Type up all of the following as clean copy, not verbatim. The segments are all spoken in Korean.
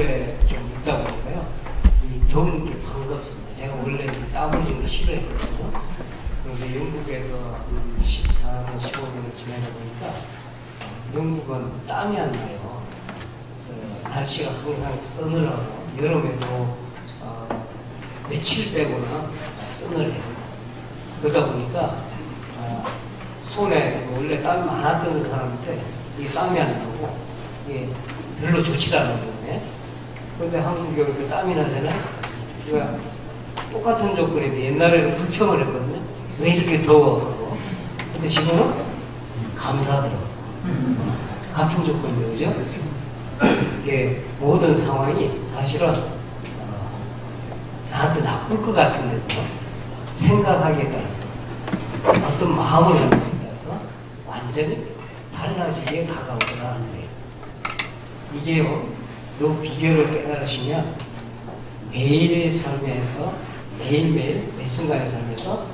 오래 좀 있다 보니까요. 이 더운 게 반갑습니다. 제가 원래 땀 흘리는 거 싫어했거든요. 그런데 영국에서 14년, 15년을 지내다 보니까 영국은 땀이 안 나요. 날씨가 항상 서늘하고 여름에도 며칠 빼고는 서늘해요. 그러다 보니까 손에 원래 땀이 많았던 사람한테 이게 땀이 안 나고 이게 별로 좋지 않은 거네. 그런데 한국에 그 땀이 나잖아요. 그러니까 똑같은 조건인데 옛날에는 불평을 했거든요. 왜 이렇게 더워? 근데 지금은 감사하더라고요. 같은 조건인데, 그죠? 이게 모든 상황이 사실은 나한테 나쁠 것 같은데도 생각하기에 따라서 어떤 마음을 갖는 데 따라서 완전히 달라지게 다가오더라. 이게요, 요 비결을 깨달으시면 매일의 삶에서 매일매일 매 순간의 삶에서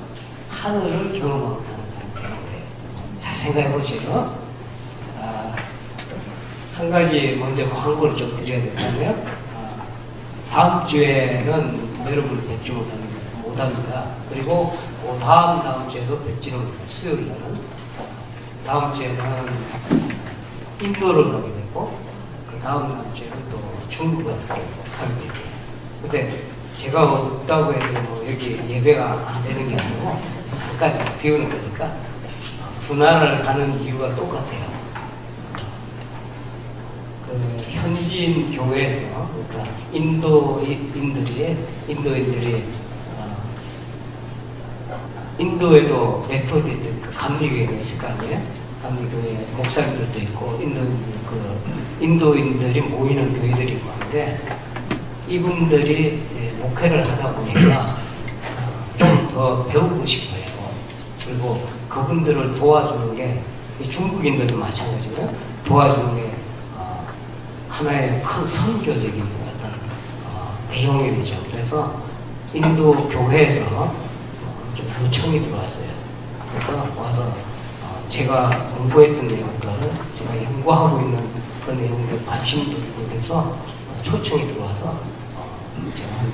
하늘을 경험하고 사는 사람이 되는 거예요. 잘 생각해 보시죠. 한 가지 먼저 광고를 좀 드려야 된다면 다음 주에는 여러분을 뵙지 못합니다. 그리고 다음 주에도 뵙지는 못해요. 수요일날은. 다음 주에는 인도를 가게 되고 그 다음 주에는 또 중국을 가게 됐어요. 근데 제가 없다고 해서 뭐 여기 예배가 안 되는 게 아니고 잠깐 비우는 거니까 두 나라를 가는 이유가 똑같아요. 그 현지인 교회에서 그러니까 인도인들이 인도에도 메토디스트 그 감리교회가 있을 거 아니에요? 감리교회 목사님들도 있고 인도인들이 모이는 교회들이 있고 한데 이분들이 이제 목회를 하다 보니까 좀 더 배우고 싶어요. 그리고 그분들을 도와주는 게 중국인들도 마찬가지고요. 도와주는 게 하나의 큰 선교적인 어떤 내용이 되죠. 그래서 인도 교회에서 좀 요청이 들어왔어요. 그래서 와서 제가 공부했던 내용들을 제가 연구하고 있는 그 내용들 관심도 있고 그래서 초청이 들어와서 제가 한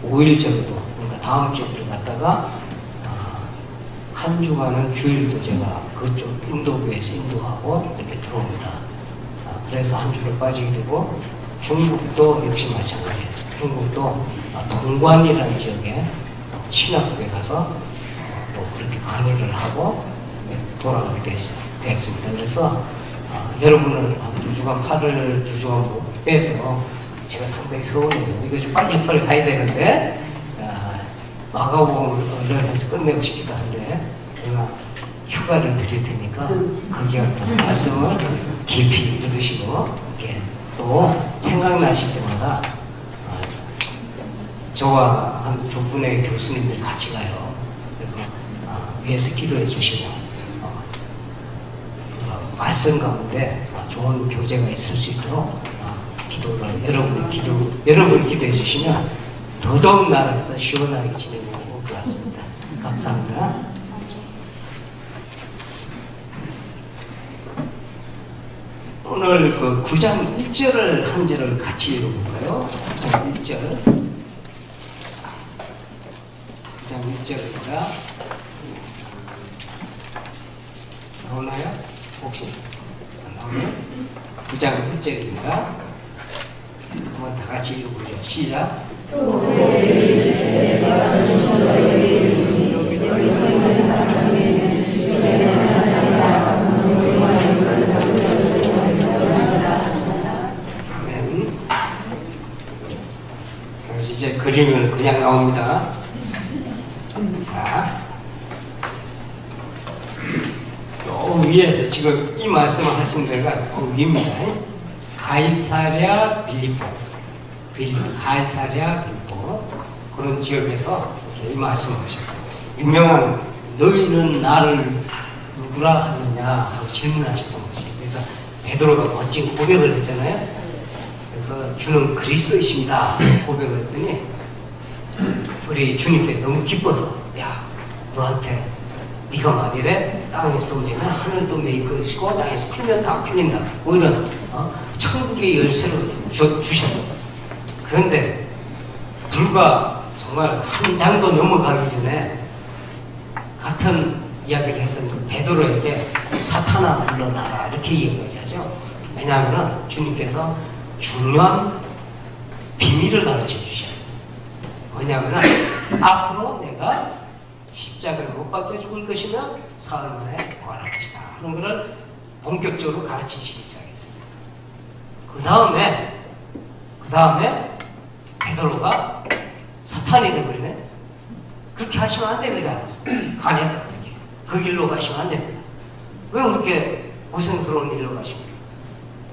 5일 정도, 그러니까 다음 주에 들어갔다가 한 주간은 주일도 제가 그쪽 인도교회에서 인도하고 이렇게 들어옵니다. 그래서 한 주를 빠지게 되고 중국도 역시 마찬가지예요. 중국도 동관이라는 지역에 신학교에 가서 또 그렇게 강의를 하고 돌아가게 됐습니다. 그래서 여러분을 두 주간 팔을 두 주간 못 빼서 제가 상당히 서운해요. 이거 좀 빨리 가야 되는데 마가복음을 해서 끝내고 싶기도 한데 그러나 휴가를 드릴 테니까 거기에 어떤 말씀을 깊이 읽으시고 이렇게 또 생각나실 때마다 저와 한 두 분의 교수님들 같이 가요. 그래서 위에서 기도해 주시고 말씀 가운데 좋은 교제가 있을 수 있도록 기도를 여러분이 기도해 주시면 더더욱 나라에서 시원하게 지내고 올 것 같습니다. 감사합니다. 오늘 그 9장 1절을 한 절을 같이 읽어볼까요? 9장 1절. 9장 1절입니다. 나오나요? 혹시 안 나오나요? 9장 1절입니다. 한번 다 같이 읽어보죠. 시작. 이제 그림은 그냥 나옵니다. 자, 요 위에서 지금 이 말씀을 하신 데가 위입니다. 가이사랴 빌립보, 가이사랴 빌립보 그런 지역에서 이 말씀을 하셨어요. 유명한 너희는 나를 누구라 하느냐 하고 질문하셨던 것이. 그래서 베드로가 멋진 고백을 했잖아요. 그래서 주는 그리스도이십니다 고백을 했더니 우리 주님께서 너무 기뻐서 야 너한테 네가 만일에 땅에서 돈 내면 하늘도 메일 것이고 땅에서 풀면 다 풀린다 뭐 이런 천국의 열쇠를 주셨다. 그런데 불과 정말 한 장도 넘어가기 전에 같은 이야기를 했던 그 베드로에게 사탄아 물러나라 이렇게 얘기까지 하죠. 왜냐하면 주님께서 중요한 비밀을 가르쳐 주셨어요. 뭐냐면 앞으로 내가 십자가에 못 박혀 죽을 것이며 사흘 만에 부활할 것이다 하는 것을 본격적으로 가르치시기 시작했어요. 그 다음에 베드로가 사탄이 되버리네. 그렇게 하시면 안 됩니다. 가냈다 어떻게? 그 길로 가시면 안 됩니다. 왜 그렇게 고생스러운 일로 가십니까?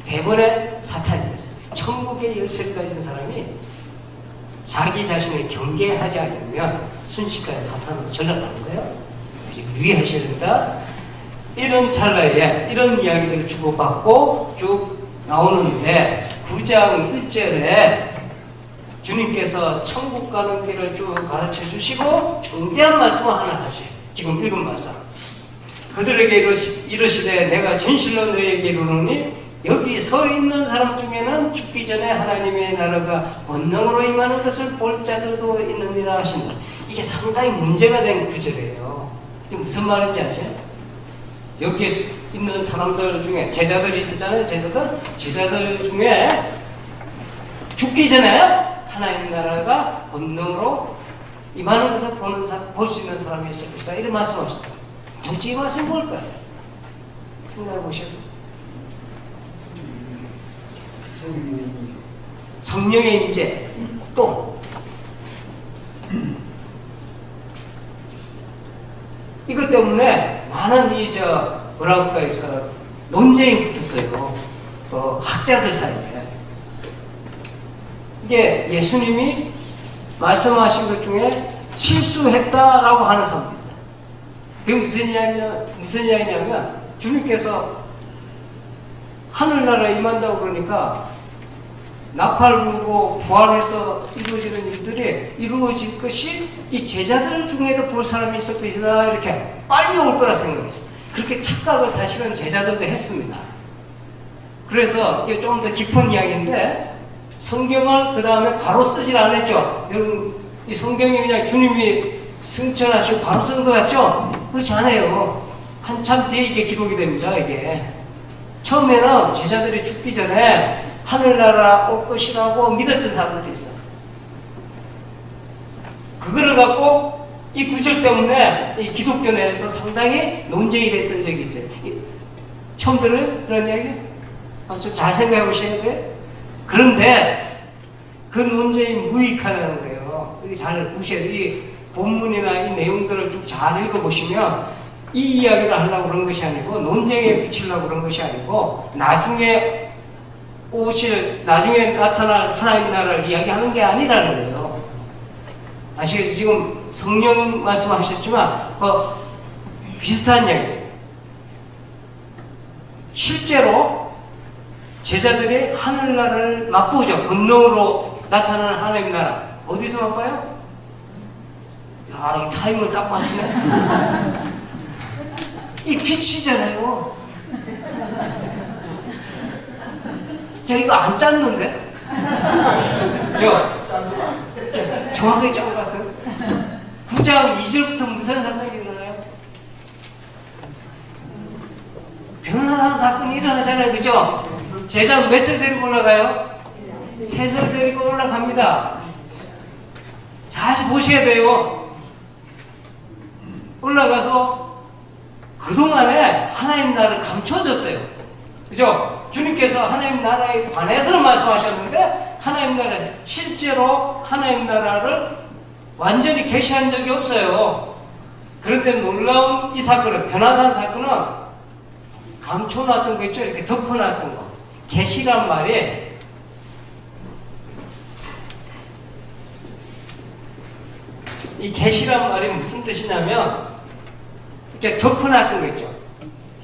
대번에 사탄이 됐어요. 천국의 열쇠를 가진 사람이 자기 자신을 경계하지 않으면 순식간에 사탄으로 전락하는 거예요. 유의하셔야 된다. 이런 찰나에 이런 이야기들을 주고받고 쭉 나오는데 9장 1절에 주님께서 천국 가는 길을 쭉 가르쳐 주시고 중대한 말씀을 하나 하셔요. 지금 읽은 말씀. 그들에게 이르시되 내가 진실로 너희에게 이르노니 여기 서 있는 사람 중에는 죽기 전에 하나님의 나라가 권능으로 임하는 것을 볼 자들도 있느니라 하신다. 이게 상당히 문제가 된 구절이에요. 이게 무슨 말인지 아세요? 여기에 있는 사람들 중에 제자들이 있었잖아요. 제자들 중에 죽기 전에 하나님 나라가 권능으로 임하는 것을 볼 수 있는 사람이 있을 것이다. 이런 말씀하셨다. 도대체 이 말씀이 뭘까요? 생각해 보셔서. 성령의 임재. 또 이것 때문에 많은 뭐라고 할까요? 논쟁이 붙었어요. 학자들 사이에. 이게 예수님이 말씀하신 것 중에 실수했다라고 하는 사람도 있어요. 그게 무슨 이야기냐면 주님께서 하늘나라에 임한다고 그러니까 나팔 불고 부활해서 이루어지는 일들이 이루어질 것이 이 제자들 중에도 볼 사람이 있을 것이다 이렇게 빨리 올 거라 생각했어요. 그렇게 착각을 사실은 제자들도 했습니다. 그래서 이게 좀 더 깊은 이야기인데 성경을 그 다음에 바로 쓰질 않았죠. 여러분 이 성경이 그냥 주님이 승천하시고 바로 쓴 것 같죠? 그렇지 않아요. 한참 뒤에 이게 기록이 됩니다. 이게 처음에는 제자들이 죽기 전에 하늘나라 올 것이라고 믿었던 사람들이 있어요. 그거를 갖고 이 구절 때문에 이 기독교 내에서 상당히 논쟁이 됐던 적이 있어요. 처음 들어요? 그런 이야기? 좀 잘 생각해 보셔야 돼요. 그런데 그 논쟁이 무익하다는 거예요. 이게 잘 보셔야 돼요. 이 본문이나 이 내용들을 좀 잘 읽어보시면 이 이야기를 하려고 그런 것이 아니고 논쟁에 붙이려고 그런 것이 아니고 나중에 나타날 하나님 나라를 이야기하는 게 아니라는 거예요. 아시겠죠? 지금 성령 말씀하셨지만 비슷한 이야기예요. 실제로 제자들이 하늘나라를 맛보죠. 권능으로 나타나는 하나님 나라. 어디서 맛봐요? 야, 이 타임을 딱 맞추네. 이 빛이잖아요. 저 이거 안 짰는데? 정확하게 짠 것 같은. 9장 2절부터 무슨 사건이 일어나요? 변호사 사건이 일어나잖아요. 그죠? 제자 몇을 데리고 올라가요? 3살 데리고 올라갑니다. 잘 보셔야 돼요. 올라가서 그동안에 하나님 나라를 감춰줬어요. 그죠? 주님께서 하나님 나라에 관해서는 말씀하셨는데 하나님 나라 실제로 하나님 나라를 완전히 계시한 적이 없어요. 그런데 놀라운 이 사건은 변화산 사건은 감춰놨던 거 있죠? 이렇게 덮어놨던 거. 계시란 말이 이 계시란 말이 무슨 뜻이냐면 이렇게 덮어놨던 거 있죠.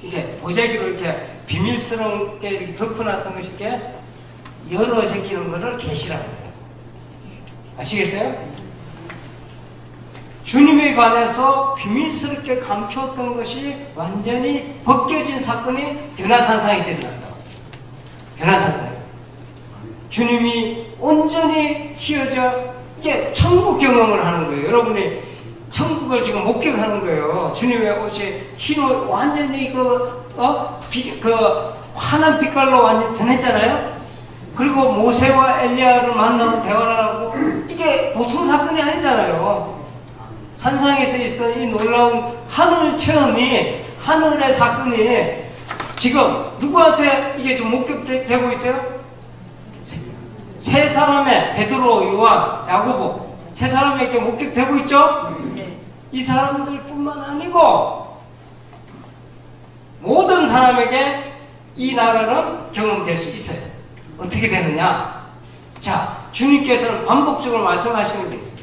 이렇게 보자기로 이렇게 비밀스럽게 이렇게 덮어놨던 것이 이렇게 열어 제끼는 것을 계시라고 해요. 아시겠어요? 주님에 관해서 비밀스럽게 감추었던 것이 완전히 벗겨진 사건이 변화산상에서 일어났다. 변화산상. 주님이 온전히 휘어져 이게 천국 경험을 하는 거예요. 여러분이 천국을 지금 목격하는 거예요. 주님의 옷이 흰 옷 완전히 그 환한 빛깔로 완전히 변했잖아요. 그리고 모세와 엘리야를 만나고 대화를 하고 이게 보통 사건이 아니잖아요. 산상에서 있었던 이 놀라운 하늘 체험이 하늘의 사건이 지금 누구한테 이게 좀 목격되고 있어요? 세 사람의 베드로, 요한, 야고보 세 사람에게 목격되고 있죠? 이 사람들뿐만 아니고 모든 사람에게 이 나라는 경험될 수 있어요. 어떻게 되느냐? 자, 주님께서는 반복적으로 말씀하시는 게 있어요.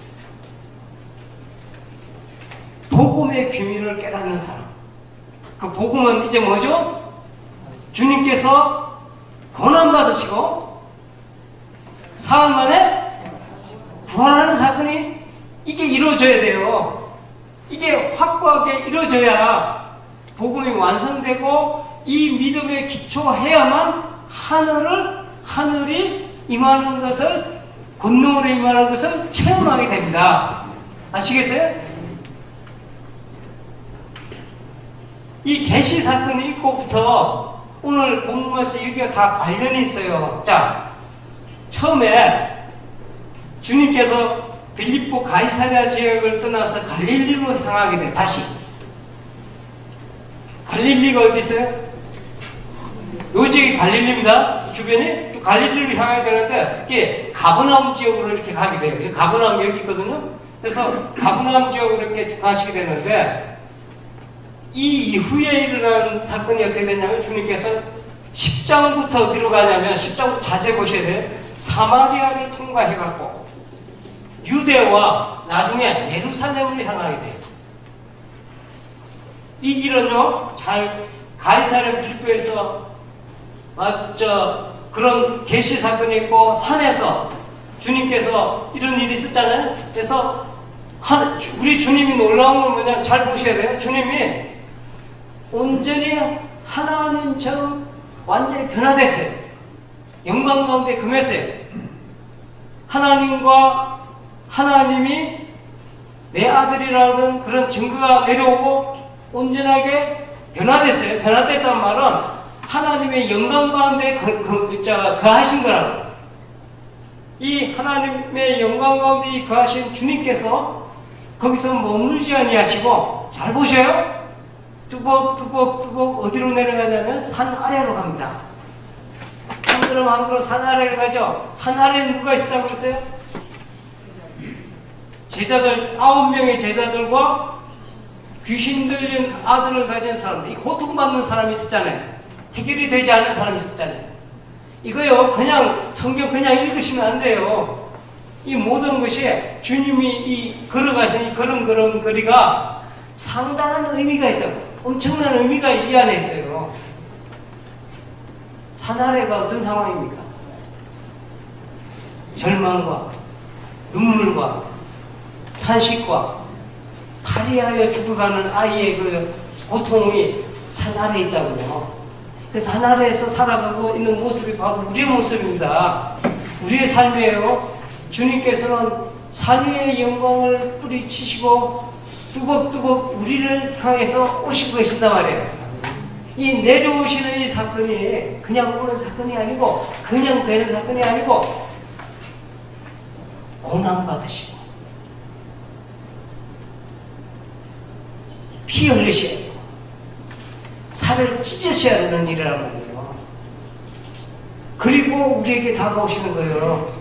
복음의 비밀을 깨닫는 사람. 그 복음은 이제 뭐죠? 주님께서 고난받으시고 사흘 만에 부활하는 사건이 이게 이루어져야 돼요. 이게 확고하게 이루어져야 복음이 완성되고 이 믿음에 기초해야만 하늘이 임하는 것을, 권능으로 임하는 것을 체험하게 됩니다. 아시겠어요? 이 계시 사건이 있고부터 오늘 본문에서 여기가 다 관련이 있어요. 자, 처음에 주님께서 빌립보 가이사랴 지역을 떠나서 갈릴리로 향하게 돼. 다시 갈릴리가 어디 있어요? 요 지역이 갈릴리입니다. 주변에 갈릴리로 향하게 되는데 특히 가버나움 지역으로 이렇게 가게 돼요. 가버나움 여기 있거든요. 그래서 가버나움 지역으로 이렇게 쭉 가시게 되는데 이 이후에 일어난 사건이 어떻게 되냐면 주님께서 10장부터 어디로 가냐면 10장 자세히 보셔야 돼요. 사마리아를 통과해갖고 유대와 나중에 예루살렘을 향하게 돼요. 이 길은요, 잘 가이사랴 빌립보에서 그런 계시 사건이 있고 산에서 주님께서 이런 일이 있었잖아요. 그래서 우리 주님이 놀라운 건 뭐냐, 잘 보셔야 돼요. 주님이 온전히 하나님처럼 완전히 변화됐어요. 영광 가운데 금했어요. 하나님이 내 아들이라는 그런 증거가 내려오고 온전하게 변화됐어요. 변화됐단 말은 하나님의 영광 가운데 거하신 거라고. 이 하나님의 영광 가운데 거하신 주님께서 거기서 머물지 아니하시고, 잘 보셔요. 뚜벅 어디로 내려가냐면 산 아래로 갑니다. 한 걸음 산 아래로 가죠. 산 아래에 누가 있었다고 그랬어요? 제자들, 9명의 제자들과 귀신 들린 아들을 가진 사람들, 이 고통받는 사람이 있었잖아요. 해결이 되지 않은 사람이 있었잖아요. 이거요, 그냥 성경 그냥 읽으시면 안 돼요. 이 모든 것이 주님이 이 걸어가신 이 걸음걸이가 상당한 의미가 있다고. 엄청난 의미가 이 안에 있어요. 산 아래가 어떤 상황입니까? 절망과 눈물과 탄식과 파리하여 죽어가는 아이의 그 고통이 산 아래에 있다고요. 그 산 아래에서 살아가고 있는 모습이 바로 우리의 모습입니다. 우리의 삶이에요. 주님께서는 산 위의 영광을 뿌리치시고 뚜벅뚜벅 우리를 향해서 오시고 계신단 말이에요. 이 내려오시는 이 사건이 그냥 오는 사건이 아니고, 그냥 되는 사건이 아니고, 고난받으시고 피 흘리셔야 돼요. 살을 찢으셔야 되는 일이라는 거예요. 그리고 우리에게 다가오시는 거예요.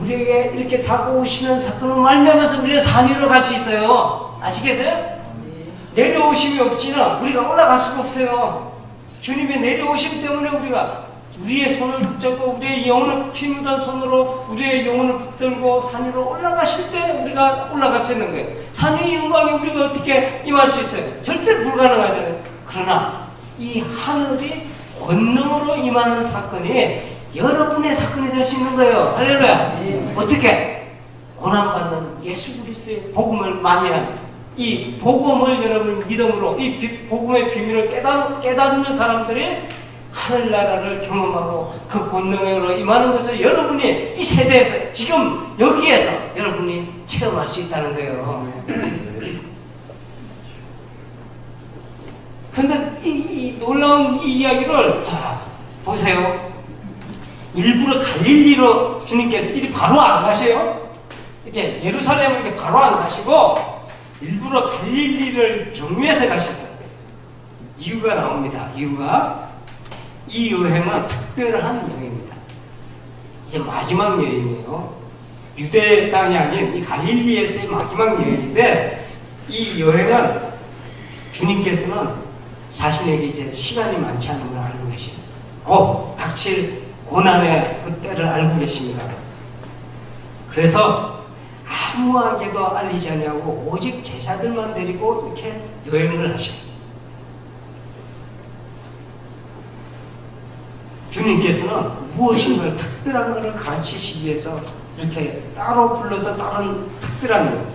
우리에게 이렇게 다가오시는 사건을 말미암아서 우리는 산 위로 갈 수 있어요. 아시겠어요? 내려오심이 없이는 우리가 올라갈 수가 없어요. 주님의 내려오심 때문에 우리가 우리의 손을 붙잡고 우리의 영혼을 피 묻은 손으로 우리의 영혼을 붙들고 산 위로 올라가실 때 우리가 올라갈 수 있는 거예요. 산 위의 영광에 우리가 어떻게 임할 수 있어요? 절대 불가능하잖아요. 그러나 이 하늘이 권능으로 임하는 사건이 여러분의 사건이 될 수 있는 거예요. 할렐루야. 네. 어떻게? 고난받는 예수 그리스도의 복음을 만미하는 이 복음을 여러분 믿음으로 이 복음의 비밀을 깨닫는 사람들이 하늘나라를 경험하고 그 권능으로 임하는 것을 여러분이 이 세대에서 지금 여기에서 여러분이 체험할 수 있다는 거예요. 근데 이 놀라운 이 이야기를 자 보세요. 일부러 갈릴리로 주님께서 이리 바로 안 가세요. 이렇게 예루살렘을 이렇게 바로 안 가시고 일부러 갈릴리를 경유해서 가셨어요. 이유가 나옵니다. 이유가 이 여행은 특별한 여행입니다. 이제 마지막 여행이에요. 유대 땅이 아닌 이 갈릴리에서의 마지막 여행인데 이 여행은 주님께서는 자신에게 이제 시간이 많지 않은 걸 알고 계시고 곧 닥칠 고난의 그 때를 알고 계십니다. 그래서 아무에게도 알리지 않냐고 오직 제자들만 데리고 이렇게 여행을 하셔요. 주님께서는 무엇인가 특별한 것을 가르치시기 위해서 이렇게 따로 불러서 다른 특별한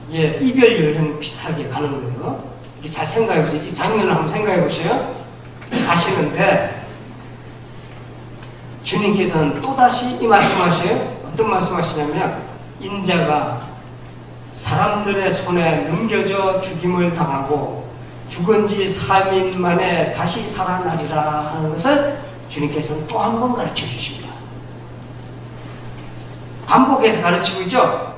이별 여행 비슷하게 가는 거예요. 이렇게 잘 생각해 보세요. 이 장면을 한번 생각해 보세요. 가시는데 주님께서는 또다시 이 말씀하셔요. 어떤 말씀하시냐면 인자가 사람들의 손에 넘겨져 죽임을 당하고 죽은 지 3일 만에 다시 살아나리라 하는 것을 주님께서는 또 한 번 가르쳐 주십니다. 반복해서 가르치고 있죠.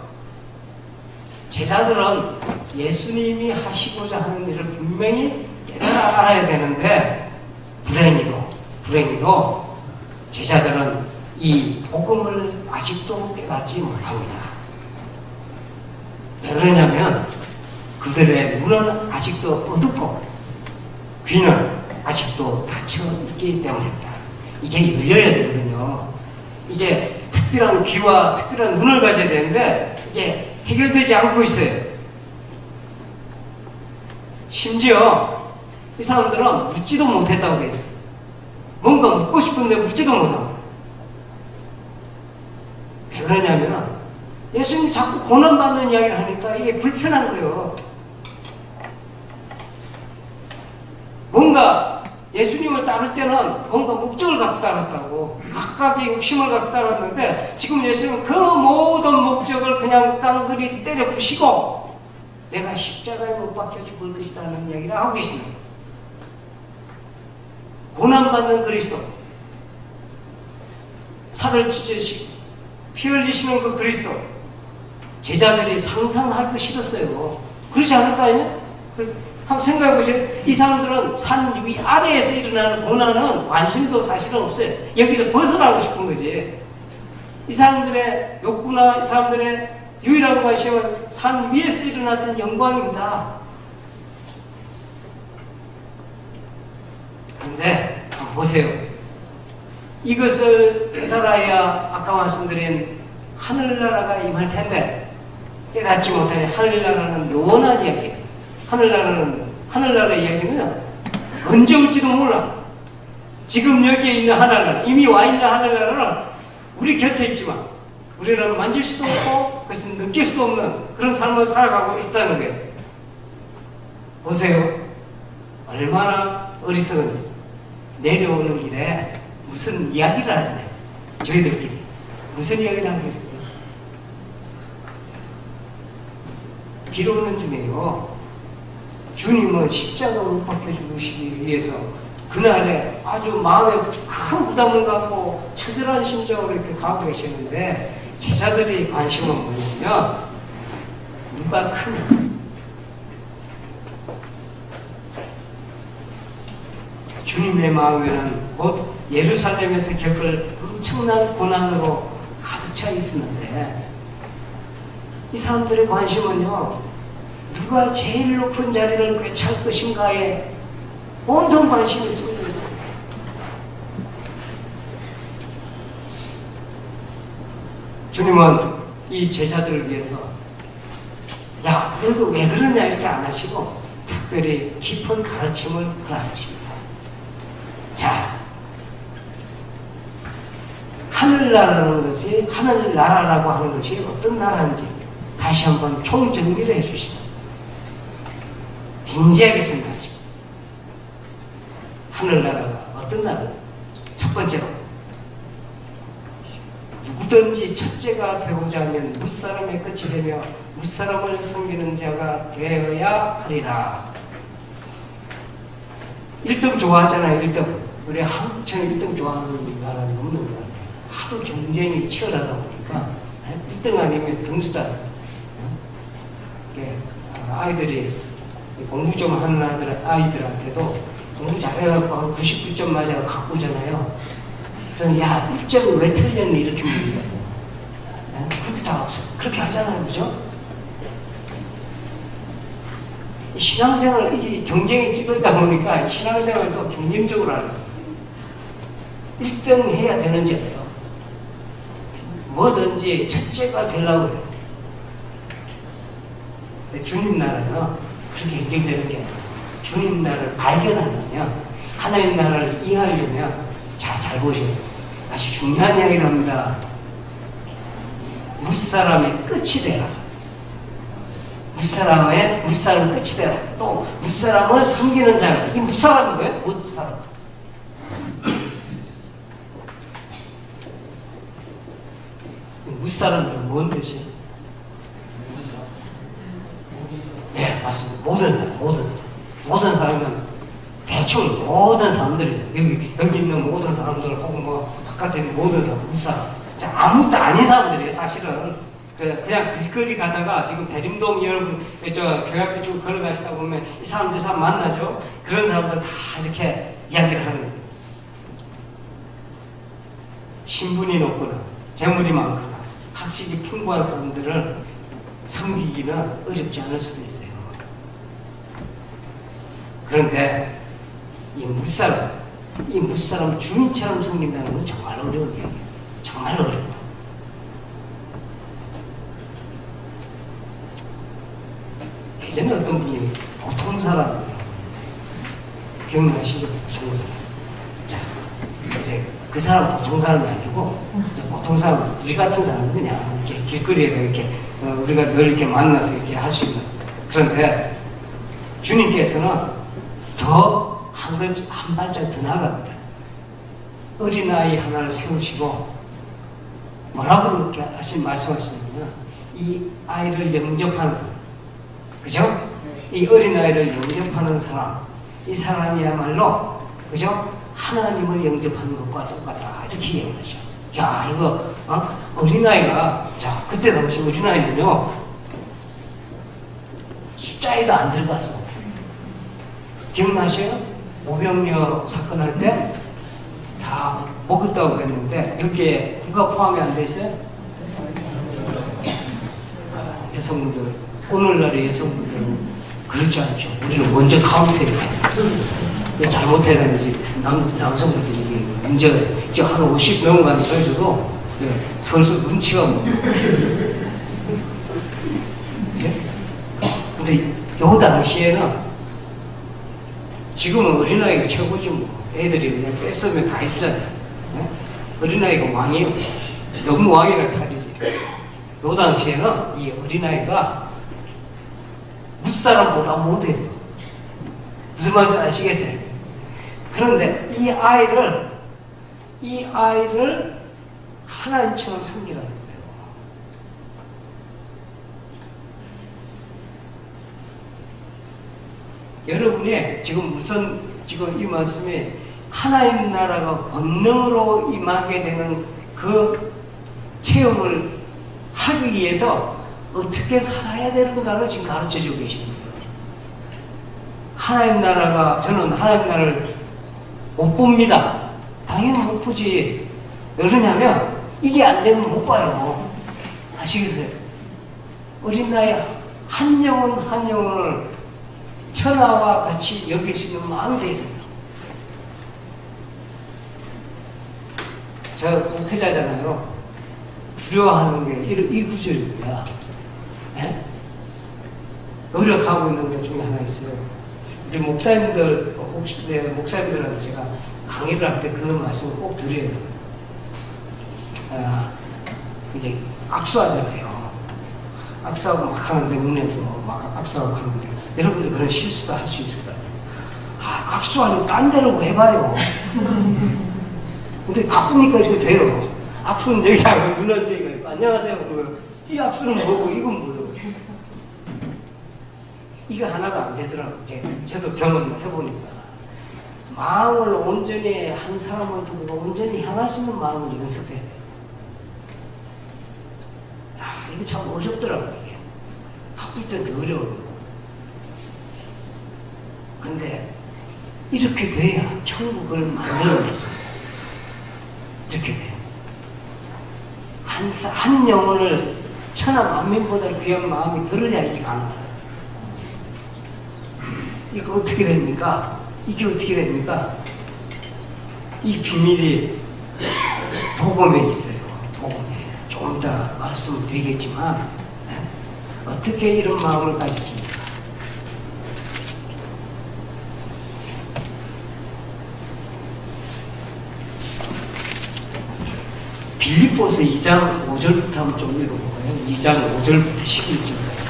제자들은 예수님이 하시고자 하는 일을 분명히 깨달아 알아야 되는데 불행히도 제자들은 이 복음을 아직도 깨닫지 못합니다. 왜 그러냐면 그들의 눈은 아직도 어둡고 귀는 아직도 닫혀 있기 때문입니다. 이게 열려야 되거든요. 이게 특별한 귀와 특별한 눈을 가져야 되는데 이게 해결되지 않고 있어요. 심지어 이 사람들은 묻지도 못했다고 그랬어요. 뭔가 묻고 싶은데 묻지도 못합니다. 왜 그러냐면 예수님이 자꾸 고난받는 이야기를 하니까 이게 불편한 거예요. 뭔가 예수님을 따를 때는 뭔가 목적을 갖고 따랐다고 각각의 욕심을 갖고 따랐는데 지금 예수님은 그 모든 목적을 그냥 깡그리 때려 부시고 내가 십자가에 못 박혀 죽을 것이다 하는 이야기를 하고 계시는 거예요. 고난받는 그리스도, 살을 찢으시고 피 흘리시는 그 그리스도, 제자들이 상상하기도 싫었어요. 그렇지 않을까요? 한번 생각해 보세요. 이 사람들은 산 위 아래에서 일어나는 고난은 관심도 사실은 없어요. 여기서 벗어나고 싶은 거지. 이 사람들의 욕구나 이 사람들의 유일한 관심은 산 위에서 일어났던 영광입니다. 그런데 한번 보세요. 이것을 깨달아야 아까 말씀드린 하늘나라가 임할 텐데 깨닫지 못하니 하늘나라는 영원한 이야기예요. 하늘나라 이야기는 언제 올지도 몰라. 지금 여기에 있는 하늘나라, 이미 와 있는 하늘나라는 우리 곁에 있지만 우리는 만질 수도 없고 그것은 느낄 수도 없는 그런 삶을 살아가고 있다는 거예요. 보세요. 얼마나 어리석은지. 내려오는 길에 무슨 이야기를 하잖아요. 저희들끼리. 무슨 이야기를 하고 있었어요? 길 오는 중에요. 주님은 십자가를 못 박혀 죽으시기 위해서 그날에 아주 마음에 큰 부담을 갖고 처절한 심정으로 이렇게 가고 계시는데 제자들이 관심은 뭐냐면 누가 크냐. 주님의 마음에는 곧 예루살렘에서 겪을 엄청난 고난으로 가득 차 있었는데 이 사람들의 관심은요, 누가 제일 높은 자리를 꿰찰 것인가에 온통 관심이 쏠려 있어요. 주님은 이 제자들을 위해서 야, 너도 왜 그러냐 이렇게 안 하시고 특별히 깊은 가르침을 허락하십니다. 자, 하늘나라라는 것이, 하늘나라라고 하는 것이 어떤 나라인지 다시 한번 총정리를 해주십니다. 진지하게 생각하십니다. 하늘나라가 어떤 나라입니까? 첫 번째로 누구든지 첫째가 되고자 하면 무사람의 끝이 되며 무사람을 섬기는 자가 되어야 하리라. 1등 좋아하잖아요. 1등. 우리 한국처럼 1등 좋아하는 나라는 없는 것 같아요. 하도 경쟁이 치열하다 보니까 1등 아니면 등수다. 아이들이 공부 좀 하는 아이들한테도 공부 잘해갖고 한 99점 맞아 갖고 오잖아요. 그럼 야 1점이 왜 틀렸니 이렇게 물어요. 그렇게 다 그렇게 하잖아요. 그죠? 신앙생활, 이 경쟁이 찌들다 보니까 신앙생활도 경쟁적으로 하는 거예요. 1등 해야 되는 자예요. 뭐든지 첫째가 되려고 해요. 주님 나라는 그렇게 해결되는 게 아니에요. 주님 나라를 발견하려면, 하나님 나라를 이해하려면, 자, 잘 보세요. 아주 중요한 이야기를 합니다. 무사람의 끝이 되라. 무사람 끝이 되라. 또 무사람을 섬기는 자가. 이 무사람은 뭐예요? 무사람. 무사람은 뭔 뜻이에요? 네, 맞습니다. 모든 사람은 대충 모든 사람들이 여기 있는 모든 사람들 혹은 뭐 바깥에 있는 모든 사람, 무사람. 아무것도 아닌 사람들이에요. 사실은. 그냥 길거리 가다가 지금 대림동 여러분 저 교회 앞에 쭉 걸어가시다 보면 이 사람 저 사람 만나죠. 그런 사람들 다 이렇게 이야기를 하는 거예요. 신분이 높거나 재물이 많거나 학식이 풍부한 사람들을 섬기기는 어렵지 않을 수도 있어요. 그런데 이 무사람 주인처럼 섬긴다는 건 정말 어려운 이야기예요. 정말 어렵다. 예전에 어떤 분이 보통 사람이라고 기억나시죠? 보통 사람. 자, 이제 그 사람 보통 사람이 아니고 이제 보통 사람, 우리 같은 사람은 그냥 이렇게 길거리에서 이렇게 우리가 늘 이렇게 만나서 이렇게 할 수 있는. 그런데 주님께서는 더 한 발짝 더 나아갑니다. 어린아이 하나를 세우시고 뭐라고 이렇게 말씀하시냐면 이 아이를 영접하는 사람, 그죠? 이 어린아이를 영접하는 사람, 이 사람이야말로, 그죠? 하나님을 영접하는 것과 똑같다. 이렇게 얘기하죠. 야, 이거, 어린아이가, 자, 그때 당시 어린아이는요, 숫자에도 안 들어갔어. 기억나세요? 오병이어 사건 할 때 다 먹었다고 그랬는데, 여기에 누가 포함이 안 돼 있어요? 여성분들. 오늘날의 여성분들은 그렇지 않죠. 우리는 먼저 카운트해야 돼. 잘못해야지 남성분들이 문제가 이제 한 50 명간 해줘도 설설 눈치가 뭐. 근데 요 당시에는 지금은 어린아이가 최고지 뭐. 애들이 그냥 떼쓰면 다 해주잖아요. 네? 어린아이가 왕이에요. 너무 왕이라 칼이지. 요 당시에는 이 어린아이가 무사람보다 못했어. 무슨 말인지 아시겠어요? 그런데 이 아이를 하나님처럼 섬기라는 거예요. 여러분이 지금 이 말씀에 하나님 나라가 본능으로 임하게 되는 그 체험을 하기 위해서 어떻게 살아야 되는가를 지금 가르쳐 주고 계십니다. 하나님 나라가, 저는 하나님 나라를 못 봅니다. 당연히 못 보지. 왜 그러냐면, 이게 안 되면 못 봐요. 아시겠어요? 어린 나이 한 영혼을 천하와 같이 여길 수 있는 마음이 되야 됩니다. 제가 목회자잖아요. 두려워하는 게 이 구절입니다. 네? 노력하고 있는 것 중에 하나 있어요. 우리 목사님들, 혹시 목사님들한테 제가 강의를 할 때 그 말씀을 꼭 드려요. 이게 악수하잖아요. 악수하고 막 하는데, 은혜에서 막 악수하고 하는데, 여러분들 그런 실수도 할 수 있을 것 같아요. 악수하면 딴 데로 왜 봐요? 근데 바쁘니까 이렇게 돼요. 악수는 여기서 하고 눈은 저기가 있고 안녕하세요 그러고 이 악수는 뭐고 이건 뭐고 이거 하나도 안 되더라고요. 저도 경험해보니까 마음을 온전히 한 사람을 두고 온전히 향할 수 있는 마음을 연습해야 돼요. 이거 참 어렵더라고요. 이게 바쁠 때도 어려워요. 근데 이렇게 돼야 천국을 만들어낼 수 있어요. 이렇게 돼요. 한 영혼을 천하 만민보다 귀한 마음이 들어야 이게 가능하다. 이거 어떻게 됩니까? 이게 어떻게 됩니까? 이 비밀이 복음에 있어요. 복음에. 조금 이따 말씀을 드리겠지만 어떻게 이런 마음을 가지십니까? 빌립보서 2장 5절부터 한번 좀 읽어볼까요? 2장 5절부터 11절까지.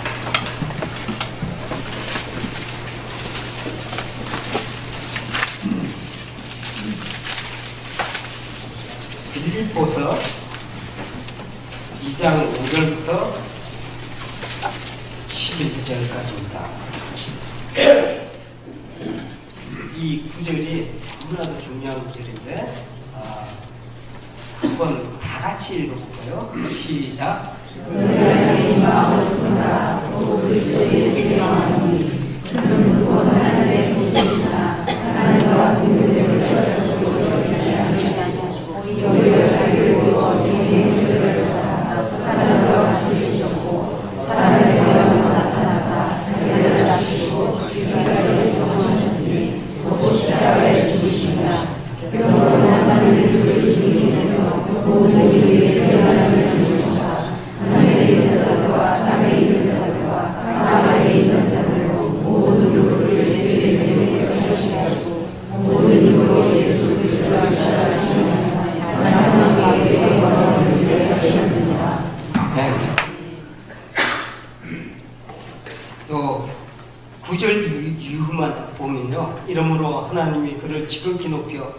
빌립보서 2장 5절부터 11절까지입니다. 이 구절이 너무나도 중요한 구절인데 한번 다 같이 읽어볼까요? 시작. 그의 마음을 품으라. 또 그리스도의 제망하니 그는 누구 하나님의 보시사 하나님과 분별되고 저절로 되지 아니하시고 오히려 자기를 비워 뒤에 문제를 쌓아서 하나님과 같이 계셨고 사람의 모양으로 나타나사 자기를 낮추시고 죽기까지 경험하셨으니 또 십자가에 죽으시니라. 그러므로 하나님의 뜻을 지키며 모든 일 위에 하나님을 모셔사 하늘에 있는 자들과 땅에 있는 자들과 땅 아래에 있는 자들로 모든 누구를 예수의 이름으로 하시고 모든 입으로 예수 그리스도를 전하시는 하나님께 영광을 위해 하셨느니라. 또 9절 이후만 딱 보면요. 이러므로 하나님이 그를 지극히 높여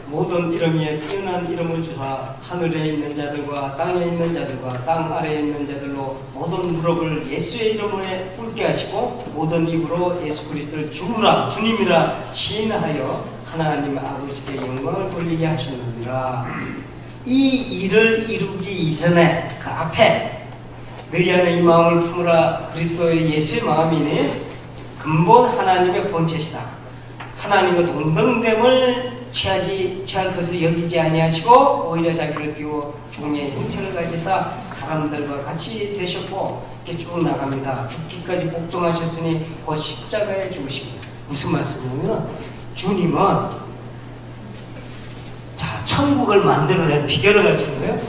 모든 이름 위에 뛰어난 이름을 주사 하늘에 있는 자들과 땅에 있는 자들과 땅 아래에 있는 자들로 모든 무릎을 예수의 이름을 꿇게 하시고 모든 입으로 예수 그리스도를 주라 주님이라 시인하여 하나님 아버지께 영광을 돌리게 하셨느니라. 이 일을 이루기 이전에 그 앞에 너희 안에 이 마음을 품으라. 그리스도의 예수의 마음이니 근본 하나님의 본체시다. 하나님과 동등됨을 취할 것을 여기지 아니하시고 오히려 자기를 비워 종의 형체를 가지사 사람들과 같이 되셨고 이렇게 쭉 나갑니다. 죽기까지 복종하셨으니 그 십자가에 죽으십니다. 무슨 말씀이냐면 주님은 천국을 만들어낼 비결을 가르치는 거예요.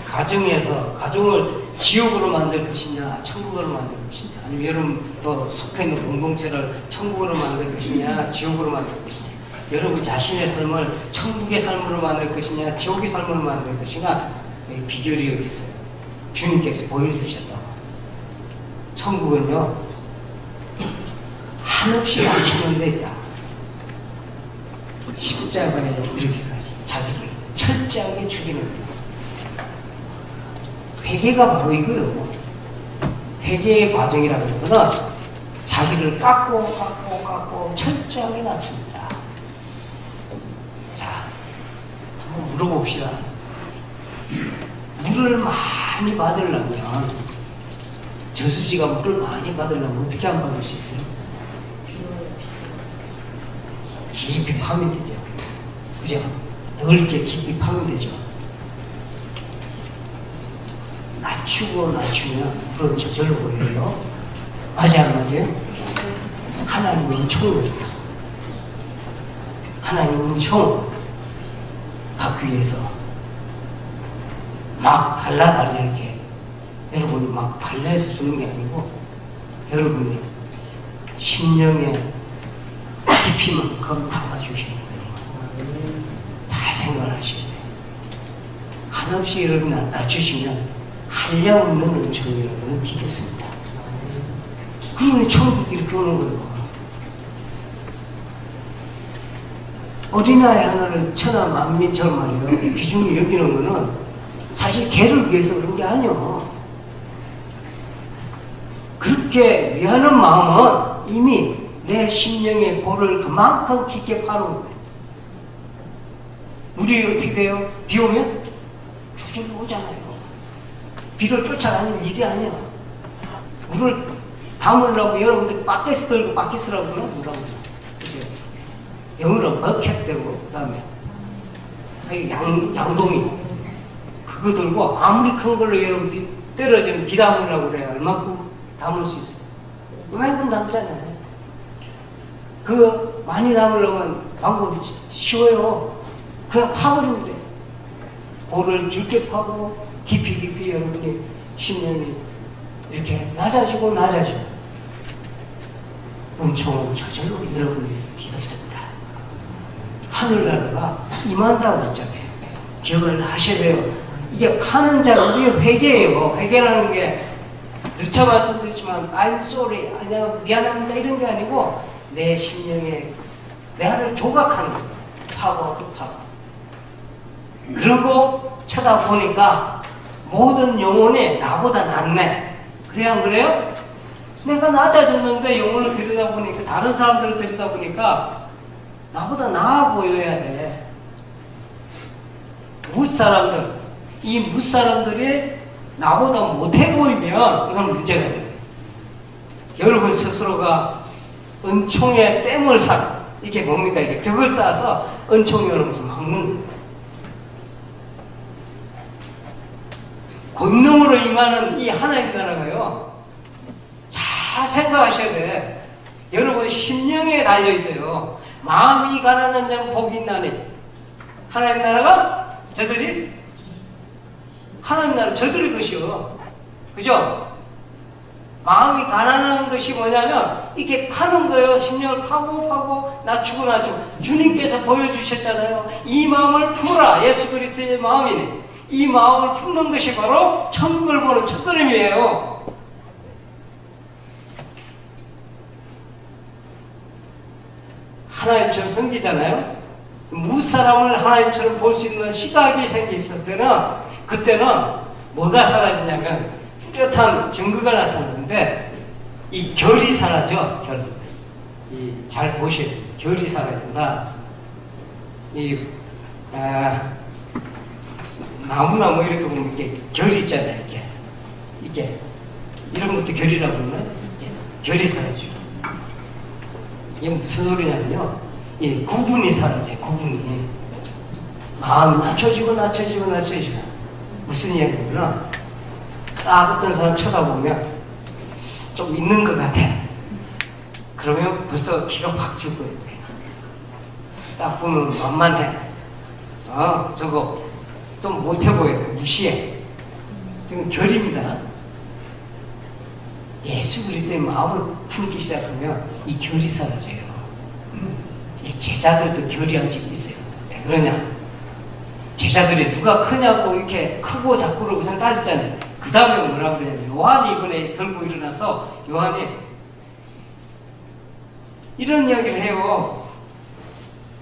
가정을 지옥으로 만들 것이냐 천국으로 만들 것이냐, 아니면 여러분 또 속해 있는 공동체를 천국으로 만들 것이냐 지옥으로 만들 것이냐, 여러분 자신의 삶을 천국의 삶으로 만들 것이냐 지옥의 삶으로 만들 것이냐, 비결이 여기 있어요. 주님께서 보여주셨다. 천국은요 한없이 맞추는 데 있다. 십자가에 이렇게까지 자기를 철저하게 죽이는 데. 회개가 바로 이거예요. 회개의 과정이라고 하는 거는 자기를 깎고 철저하게 낮춥니다. 자, 한번 물어봅시다. 물을 많이 받으려면, 저수지가 물을 많이 받으려면 어떻게 안 받을 수 있어요? 깊이 파면 되죠. 그죠? 넓게 깊이 파면 되죠. 낮추면 물은 저절로 보여요. 맞아 안 맞아요? 하나님은 은총입니다. 하나님은 은총 받기 위해서 막 달라 이렇게 여러분이 막 달라해서 주는 게 아니고 여러분이 심령의 깊이만큼 담아주시는 거예요. 다 생각하셔야 돼요. 한없이 여러분이 낮추시면 한량없는 은총이 여러분은 뒤겠습니다. 그러니 천국이 이렇게 오는 거예요. 어린아이 하나를 천하 만민처럼 말이에요. 귀중히 여기는 거는 사실 걔를 위해서 그런 게 아니요. 그렇게 위하는 마음은 이미 내 심령의 볼을 그만큼 깊게 파는 거예요. 우리 어떻게 돼요? 비 오면 조절이 오잖아요. 비를 쫓아다니는 일이 아니야. 물을 담으려고 여러분들 바켓을 들고 바켓이라고 그러나 뭐라고 그러죠? 영어로 버켓 들고 그 다음에 양동이 그거 들고 아무리 큰 걸로 여러분들이 떨어지면 비 담으려고 그래요. 얼마큼 담을 수 있어요? 그만큼 담잖아요. 그거 많이 담으려면 방법이 쉬워요. 그냥 파버리면 돼요. 볼을 깊게 파고 깊이 여러분이 심령이 이렇게 낮아지고 은총은 저절로 여러분이 뒤덮습니다. 하늘나라가 임한다고 했잖아요. 기억을 하셔야 돼요. 이게 파는 자, 우리의 회개예요. 회개라는 게 누차 말씀드리지만 I'm sorry, 내가 미안합니다 이런 게 아니고 내 심령에 내를 조각하는 거예요. 파고 또 파고. 그러고 쳐다보니까 모든 영혼이 나보다 낫네. 그래 안 그래요? 내가 낮아졌는데 영혼을 들여다보니까 다른 사람들을 들여다보니까 나보다 나아 보여야 돼. 무사람들, 이 무사람들이 나보다 못해 보이면 이건 문제가 돼요. 여러분 스스로가 은총의 댐을 쌓고 이게 뭡니까? 이게 벽을 쌓아서 은총이 오면서 막는 거예요. 권능으로 임하는 이 하나님 나라가요. 잘 생각하셔야 돼. 여러분 심령에 달려 있어요. 마음이 가난한 자는 복이 있나니. 하나님 나라가 저들이 하나님 나라 저들의 것이요. 그죠? 마음이 가난한 것이 뭐냐면 이렇게 파는 거예요. 심령을 파고 낮추고 주님께서 보여주셨잖아요. 이 마음을 품으라. 예수 그리스도의 마음이네. 이 마음을 품는 것이 바로 천국을 보는 첫걸음이에요. 하나님처럼 섬기잖아요. 무사람을 하나님처럼 볼 수 있는 시각이 생겼을 때는 그때는 뭐가 사라지냐면 뚜렷한 증거가 나타나는데 이 결이 사라져. 결. 잘 보셔야 돼요. 결이 사라진다. 나무나 뭐 이렇게 보면 이게 결이 있잖아요. 이게 이런 것도 결이라고 그러나요? 결이 사라져요. 이게 무슨 소리냐면요. 이 구분이 사라져요. 구분이. 마음이 낮춰지고 무슨 이야기냐면 딱 어떤 사람 쳐다보면 좀 있는 것 같아. 그러면 벌써 기가 확 줄 거예요. 딱 보면 만만해. 저거 좀 못해 보여. 무시해. 이건 결입니다. 예수 그리스도의 마음을 품기 시작하면 이 결이 사라져요. 이 제자들도 결이 아직 있어요. 왜 그러냐? 제자들이 누가 크냐고 이렇게 크고 작고를 우선 따졌잖아요. 그 다음에 뭐라고 그러냐면 요한이 이번에 들고 일어나서 요한이 이런 이야기를 해요.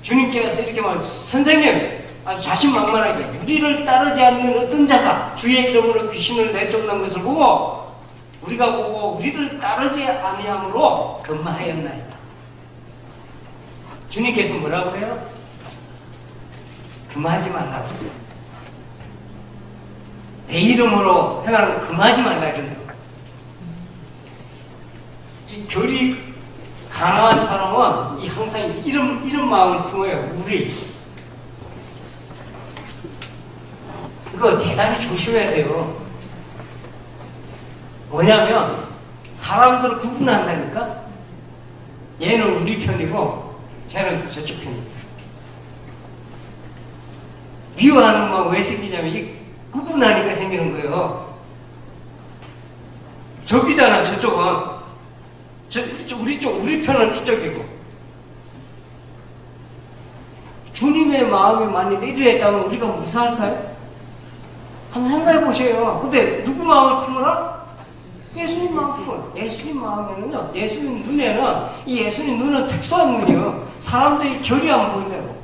주님께서 이렇게 선생님 아주 자신만만하게 우리를 따르지 않는 어떤 자가 주의 이름으로 귀신을 내쫓는 것을 보고 우리가 보고 우리를 따르지 아니함으로 금마하였나이다. 주님께서 뭐라고 해요? 금하지 말라고 하세요. 내 이름으로 행하는 거 금하지 말라 이런 거. 이 결이 강한 사람은 항상 이런 마음을 품어요. 우리. 이거 대단히 조심해야 돼요. 뭐냐면 사람들을 구분한다니까. 얘는 우리 편이고 쟤는 저쪽 편이고. 미워하는 마음 왜 생기냐면 이 구분하니까 생기는 거예요. 저기잖아. 저쪽은 우리 편은 이쪽이고. 주님의 마음이 만일 이러했다면 우리가 무사할까요? 한번 생각해 보세요. 근데 누구 마음을 품으라? 예수님 마음을 품어라. 예수님 마음에는요, 예수님 눈에는, 이 예수님 눈은 특수한 눈이요. 사람들이 결이 안 보인다고.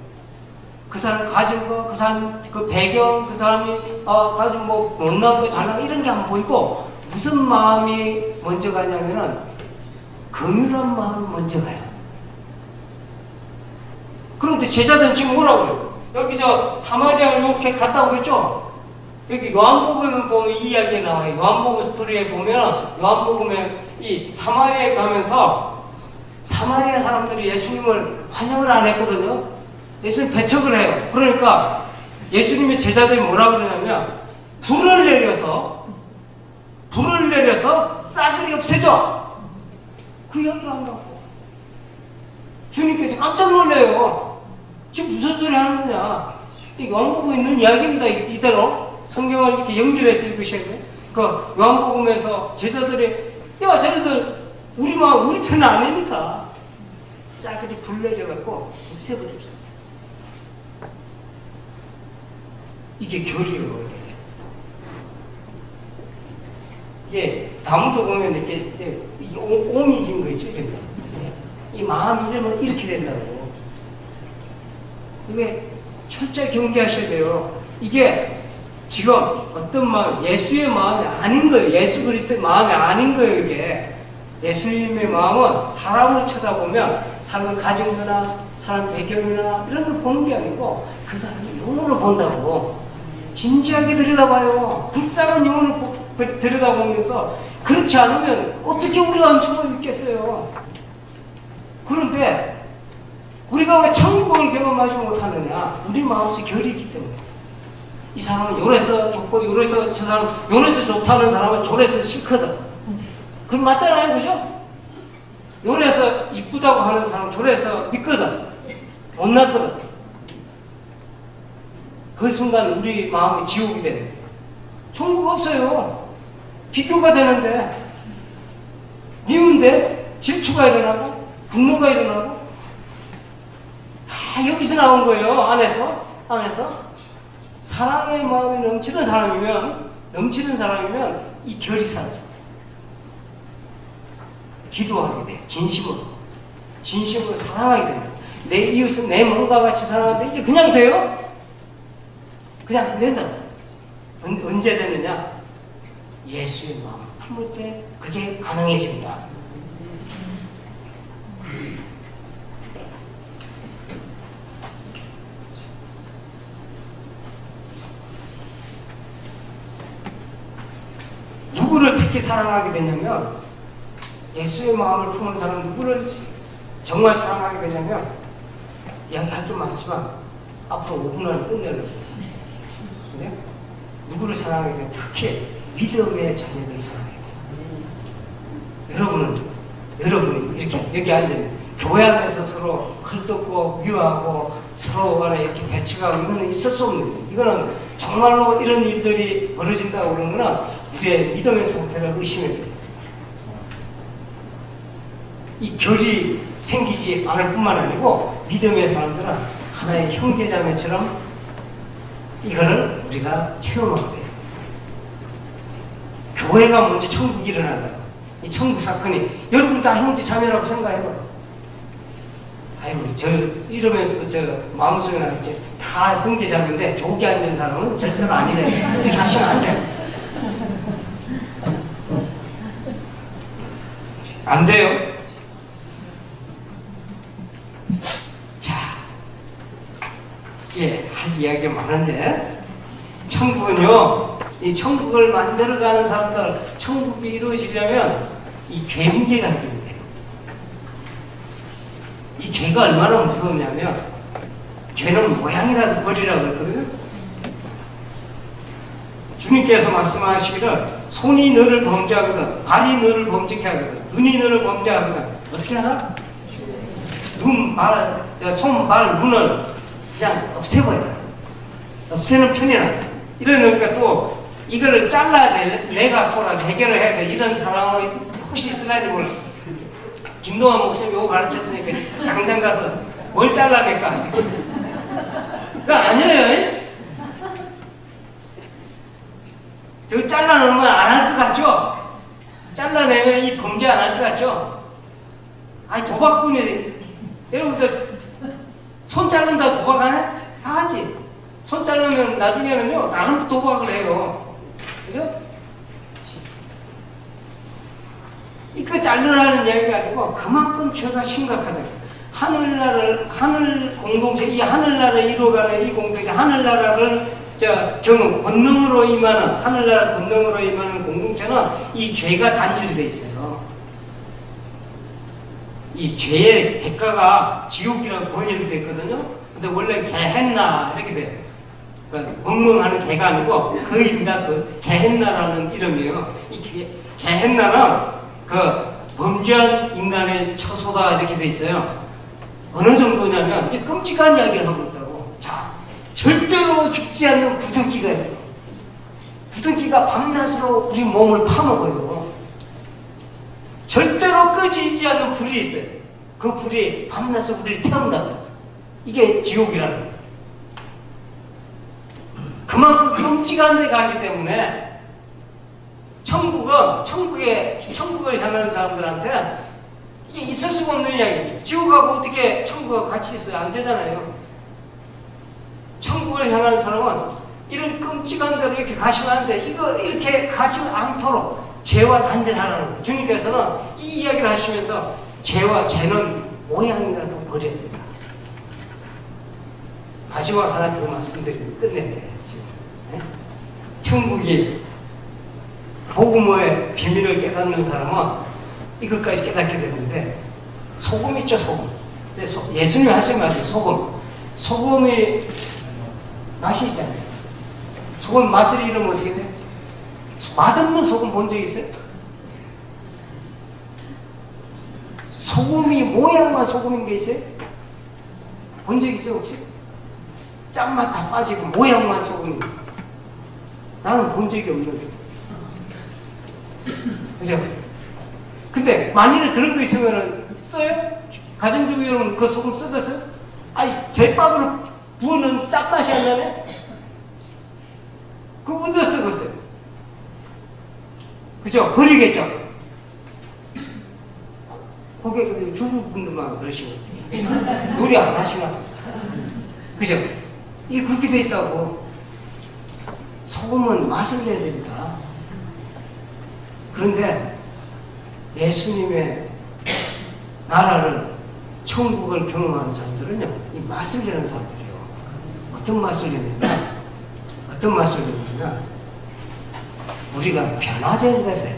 그 사람 가진 거, 그 사람 그 배경, 그 사람이 가진 뭐 못난 거, 잘난 거 이런 게 안 보이고 무슨 마음이 먼저 가냐면은 긍휼한 마음이 먼저 가요. 그런데 제자들은 지금 뭐라고 그래요? 여기 저 사마리아를 이렇게 갔다고 그랬죠? 여기 요한복음에 보면 이 이야기가 나와요. 요한복음 스토리에 보면 요한복음에 이 사마리아에 가면서 사마리아 사람들이 예수님을 환영을 안 했거든요. 예수님 배척을 해요. 그러니까 예수님의 제자들이 뭐라고 그러냐면 불을 내려서 싸그리 없애줘. 그 이야기를 한다고. 주님께서 깜짝 놀래요. 지금 무슨 소리 하는 거냐. 이 요한복음에 있는 이야기입니다. 이대로 성경을 이렇게 연결해서 읽으셔야 돼요. 그 요한복음에서 제자들이 야 쟤네들 우리 편 아니니까 싸그리 불 내려갖고 없애버립시다. 이게 결이에요. 이게 나무도 보면 이렇게 옹이 진 거 있죠. 이렇게. 이 마음이 이러면 이렇게 된다고. 이게 철저히 경계하셔야 돼요. 이게 지금 어떤 마음, 예수의 마음이 아닌 거예요. 예수 그리스도의 마음이 아닌 거예요. 이게 예수님의 마음은 사람을 쳐다보면 사람을 가진 거나 사람 배경이나 이런 걸 보는 게 아니고 그 사람의 영혼을 본다고. 진지하게 들여다봐요. 불쌍한 영혼을 들여다보면서 그렇지 않으면 어떻게 우리가 엄청나게 믿겠어요. 그런데 우리가 왜 천국을 경험하지 못하느냐? 우리 마음속에 결이 있기 때문에. 이 사람은 요래서 좋고 요래서 저 사람 요래서 좋다는 사람은 저래서 싫거든. 그럼 맞잖아요, 그죠? 요래서 이쁘다고 하는 사람은 저래서 믿거든. 못났거든. 그 순간 우리 마음이 지옥이 되는 거예요. 천국 없어요. 비교가 되는데 미운데 질투가 일어나고 분노가 일어나고 다 여기서 나온 거예요. 안에서 사랑의 마음이 넘치는 사람이면 이 결이 사라져. 기도하게 돼. 진심으로 사랑하게 된다. 내 이웃은 내 몸과 같이 사랑하는데 이게 그냥 돼요? 그냥 안 된다. 언제 되느냐? 예수의 마음을 품을 때 그게 가능해집니다. 누구를 특히 사랑하게 되냐면 예수의 마음을 품은 사람은 누구를 정말 사랑하게 되냐면 이야기할 좀 많지만 앞으로 5분 안에 끝내려고. 그죠? 누구를 사랑하게 되면 특히 믿음의 자녀들을 사랑해야 돼요. 여러분이 이렇게 여기 앉으면 교회 안에서 서로 헐뜯고 위로하고 서로 간에 이렇게 배척하고 이거는 있을 수 없는 거예요. 이거는 정말로 이런 일들이 벌어진다고 그런 거는 우리의 믿음의 상태를 의심해야 돼요. 이 결이 생기지 않을 뿐만 아니고 믿음의 사람들은 하나의 형제자매처럼 이거를 우리가 체험하게 돼요. 교회가 먼저 천국이 일어난다. 이 천국 사건이 여러분 다 형제자매라고 생각해봐. 아이고 저 이러면서도 저 마음속에 나겠지. 다 형제자매인데 저기 앉은 사람은 절대로 아니래. 이렇게 하시면 안 돼. 안 돼요. 자, 이게 할 이야기가 많은데 천국은요, 이 천국을 만들어가는 사람들, 천국이 이루어지려면 이 죄 문제가 해결돼요. 이 죄가 얼마나 무서웠냐면 죄는 모양이라도 버리라고 그랬거든요. 주님께서 말씀하시기를 손이 너를 범죄하거든, 발이 너를 범죄케 하거든, 눈이 너를 범죄하거든 어떻게 하나? 눈, 발, 손, 발, 눈을 그냥 없애버려. 없애는 편이라. 이러니까 또 이거를 잘라내갖고라도 해결을 해야 돼. 이런 사람이 혹시 있을지 몰라. 김동환 목사님이 이거 가르쳤으니까 당장 가서 뭘 잘라낼까? 그거 아니에요. 저 잘라내면 안 할 것 같죠? 잘라내면 이 범죄 안 할 것 같죠? 아니 도박꾼이 여러분들 손 자른다 도박하네? 아 도박하지. 손 자르면 나중에는요, 나름 도박을 해요. 그죠? 이거 자르라는 이야기가 아니고 그만큼 죄가 심각하다. 하늘 공동체, 이 하늘나라를 이루어가는 이 공동체, 하늘나라를 경험, 권능으로 임하는, 하늘나라 권능으로 임하는 공동체는 이 죄가 단절되어 있어요. 이 죄의 대가가 지옥이라고 번역이 됐거든요. 근데 원래 게헨나 이렇게 돼요. 그러니까 멍멍하는 개가 아니고 그 입니다. 그 게헨나라는 이름이에요. 이 게헨나는 그 범죄한 인간의 처소다 이렇게 돼 있어요. 어느 정도냐면 이 끔찍한 이야기를 하고 있다고. 자, 절대로 죽지 않는 구덩기가 있어요. 구덩기가 밤낮으로 우리 몸을 파먹어요. 절대로 꺼지지 않는 불이 있어요. 그 불이 밤낮으로 우리를 태운다고 했어요. 이게 지옥이라는 거예요. 그만큼 끔찍한 데 가기 때문에 천국을 향하는 사람들한테 이게 있을 수가 없는 이야기죠. 지옥하고 어떻게 천국하고 같이 있어요? 안 되잖아요. 천국을 향하는 사람은 이런 끔찍한 데로 이렇게 가시면 안 돼. 이거 이렇게 가시면 않도록 죄와 단절하라는 거예요. 주님께서는 이 이야기를 하시면서 죄는 모양이라도 버려야 된다. 마지막 하나 더 말씀드리고 끝내야 돼요. 네? 천국이 복음의 비밀을 깨닫는 사람은 이것까지 깨닫게 되는데, 소금 있죠, 소금. 예수님이 하신 말씀, 소금. 소금이 맛이 있잖아요. 소금 맛을 잃으면 어떻게 돼요? 맛없는 소금 본 적 있어요? 소금이 모양만 소금인 게 있어요? 본 적 있어요, 혹시? 짠맛 다 빠지고 모양만 소금이. 나는 본 적이 없는데. 그죠? 근데 만일에 그런 거 있으면 써요? 가정주부 여러분 그 소금 써드세요? 아니 대박으로 부어놓은 짠맛이 안 나네? 그거 어디다 쓰겠어요? 그죠? 버리겠죠? 고객 주부분들만 그러시면 요리 안 하시나? 그죠? 이게 그렇게 돼 있다고. 소금은 맛을 내야 됩니다. 그런데 예수님의 나라를, 천국을 경험하는 사람들은요, 이 맛을 내는 사람들이에요. 어떤 맛을 내느냐? 어떤 맛을 내느냐? 우리가 변화된 것을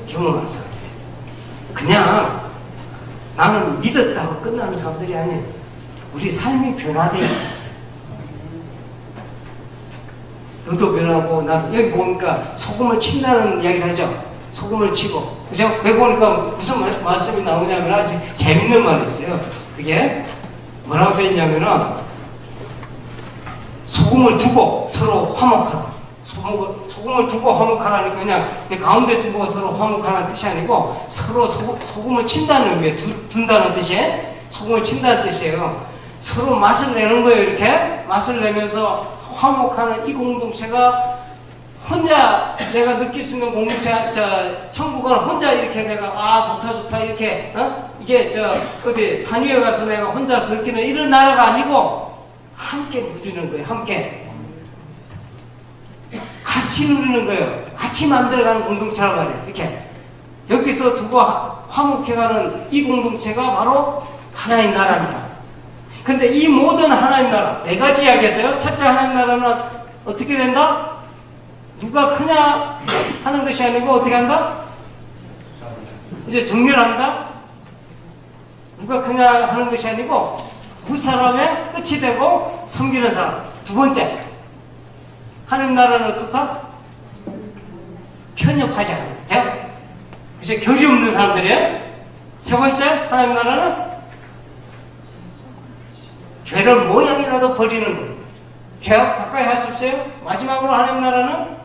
경험하는 사람들이에요. 그냥 나는 믿었다고 끝나는 사람들이 아니에요. 우리 삶이 변화되어 있다. 너도 변하고, 나도, 여기 보니까 소금을 친다는 이야기를 하죠. 소금을 치고. 그죠? 여기 보니까 무슨 말씀이 나오냐면 아주 재밌는 말이 있어요. 그게 뭐라고 되어 있냐면은, 소금을 두고 서로 화목하라. 소금을 두고 화목하라니까 그냥 가운데 두고 서로 화목하라는 뜻이 아니고, 서로 소금을 친다는 의미에 둔다는 뜻이에요. 소금을 친다는 뜻이에요. 서로 맛을 내는 거예요. 이렇게 맛을 내면서 화목하는 이 공동체가, 혼자 내가 느낄 수 있는 공동체, 천국은 혼자 이렇게 내가 좋다 이렇게 이게 어디 산 위에 가서 내가 혼자 느끼는 이런 나라가 아니고, 함께 누리는 거예요. 함께 같이 누리는 거예요. 같이 만들어가는 공동체란 말이에요. 이렇게 여기서 두고 화목해가는 이 공동체가 바로 하나님 나라입니다. 근데 이 모든 하나님 나라, 네 가지 이야기했어요. 첫째, 하나님 나라는 어떻게 된다? 누가 크냐 하는 것이 아니고 어떻게 한다? 이제 정리를 한다? 누가 크냐 하는 것이 아니고 그 사람의 끝이 되고 섬기는 사람. 두 번째, 하나님 나라는 어떻다? 편협하지 않는 거죠. 그죠? 결이 없는 사람들이에요. 세 번째, 하나님 나라는 죄를 모양이라도 버리는 거예요. 죄하고 가까이 할 수 없어요. 마지막으로 하나님 나라는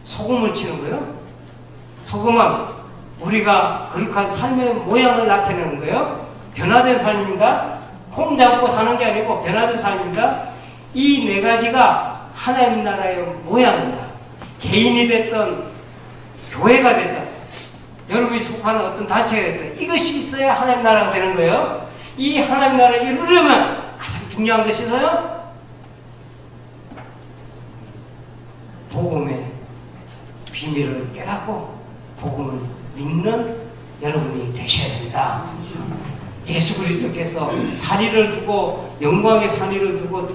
소금을 치는 거예요. 소금은 우리가 거룩한 삶의 모양을 나타내는 거예요. 변화된 삶입니다. 폼 잡고 사는 게 아니고 변화된 삶입니다. 이 네 가지가 하나님 나라의 모양입니다. 개인이 됐든 교회가 됐든 여러분이 속하는 어떤 단체가 됐든 이것이 있어야 하나님 나라가 되는 거예요. 이 하나님 나라를 이루려면 가장 중요한 것이 있어요. 복음의 비밀을 깨닫고 복음을 믿는 여러분이 되셔야 됩니다. 예수 그리스도께서 산위를 두고 영광의 산위를 두고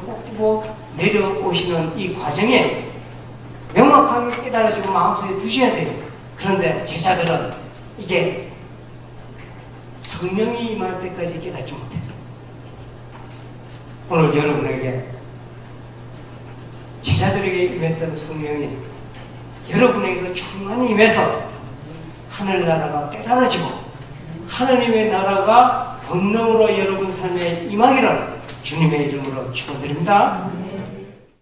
내려오시는 이 과정에 명확하게 깨달아지고 마음속에 두셔야 돼요. 그런데 제자들은 이게 성령이 임할 때까지 깨닫지 못했어요. 오늘 여러분에게 제자들에게 임했던 성령이 여러분에게도 충만히 임해서 하늘나라가 깨달아지고 하느님의 나라가 본능으로 여러분 삶에 임하기를 주님의 이름으로 축원드립니다.